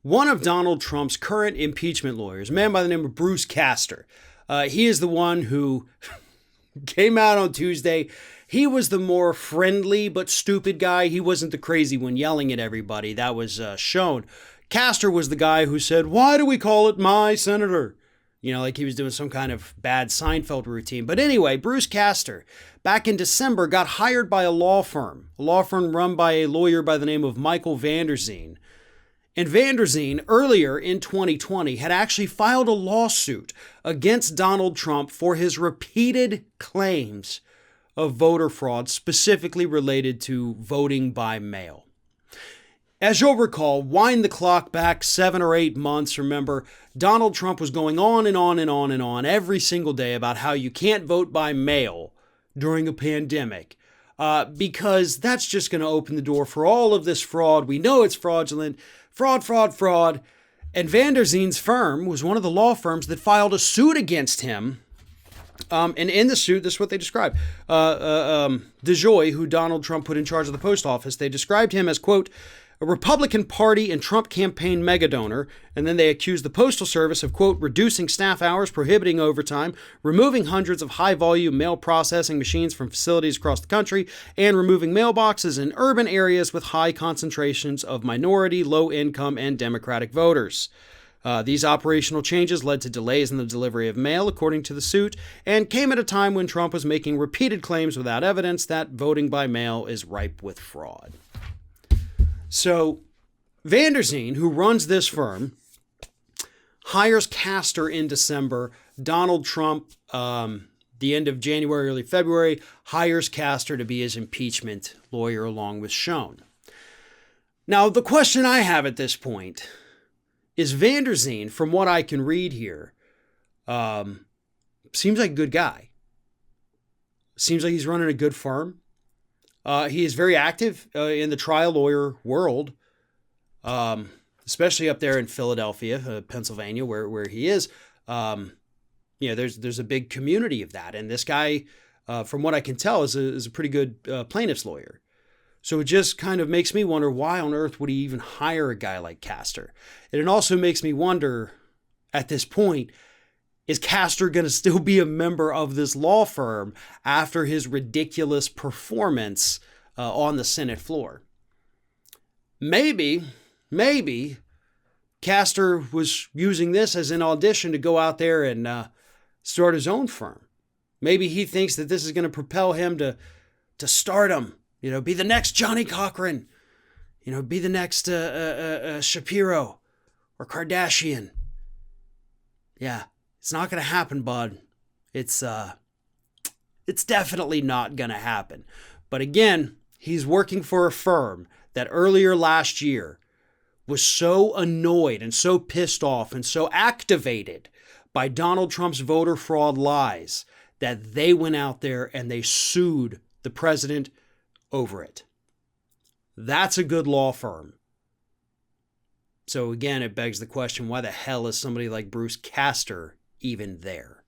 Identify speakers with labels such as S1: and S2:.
S1: one of Donald Trump's current impeachment lawyers, a man by the name of Bruce Castor. He is the one who came out on Tuesday. He was the more friendly but stupid guy. He wasn't the crazy one yelling at everybody. That was shown. Castor was the guy who said, "Why do we call it my senator?" You know, like he was doing some kind of bad Seinfeld routine. But anyway, Bruce Castor, back in December, got hired by a law firm run by a lawyer by the name of Michael Van Der Zeen. And Van Der Zeen, earlier in 2020, had actually filed a lawsuit against Donald Trump for his repeated claims of voter fraud, specifically related to voting by mail. As you'll recall, wind the clock back 7 or 8 months, remember, Donald Trump was going on and on and on and on every single day about how you can't vote by mail during a pandemic because that's just going to open the door for all of this fraud. We know it's fraudulent. Fraud. And Van Der Zeen's firm was one of the law firms that filed a suit against him. And in the suit, this is what they described. DeJoy, who Donald Trump put in charge of the post office, they described him as, quote, a Republican Party and Trump campaign megadonor, and then they accused the Postal Service of, quote, reducing staff hours, prohibiting overtime, removing hundreds of high-volume mail processing machines from facilities across the country, and removing mailboxes in urban areas with high concentrations of minority, low-income, and Democratic voters. These operational changes led to delays in the delivery of mail, according to the suit, and came at a time when Trump was making repeated claims without evidence that voting by mail is ripe with fraud. So Van Der Zeen, who runs this firm, hires Castor in December. Donald Trump, the end of January, early February, hires Castor to be his impeachment lawyer along with Schoen. Now, the question I have at this point is Van Der Zeen, from what I can read here, seems like a good guy. Seems like he's running a good firm. He is very active in the trial lawyer world, especially up there in Philadelphia, Pennsylvania, where he is. There's a big community of that. And this guy, from what I can tell, is a pretty good plaintiff's lawyer. So it just kind of makes me wonder, why on earth would he even hire a guy like Castor? And it also makes me wonder, at this point, is Castor going to still be a member of this law firm after his ridiculous performance on the Senate floor? Maybe Castor was using this as an audition to go out there and start his own firm. Maybe he thinks that this is going to propel him to stardom, be the next Johnny Cochran, be the next Shapiro or Kardashian. Yeah. It's not going to happen, bud. It's definitely not going to happen. But again, he's working for a firm that earlier last year was so annoyed and so pissed off and so activated by Donald Trump's voter fraud lies that they went out there and they sued the president over it. That's a good law firm. So again, it begs the question, why the hell is somebody like Bruce Castor even there?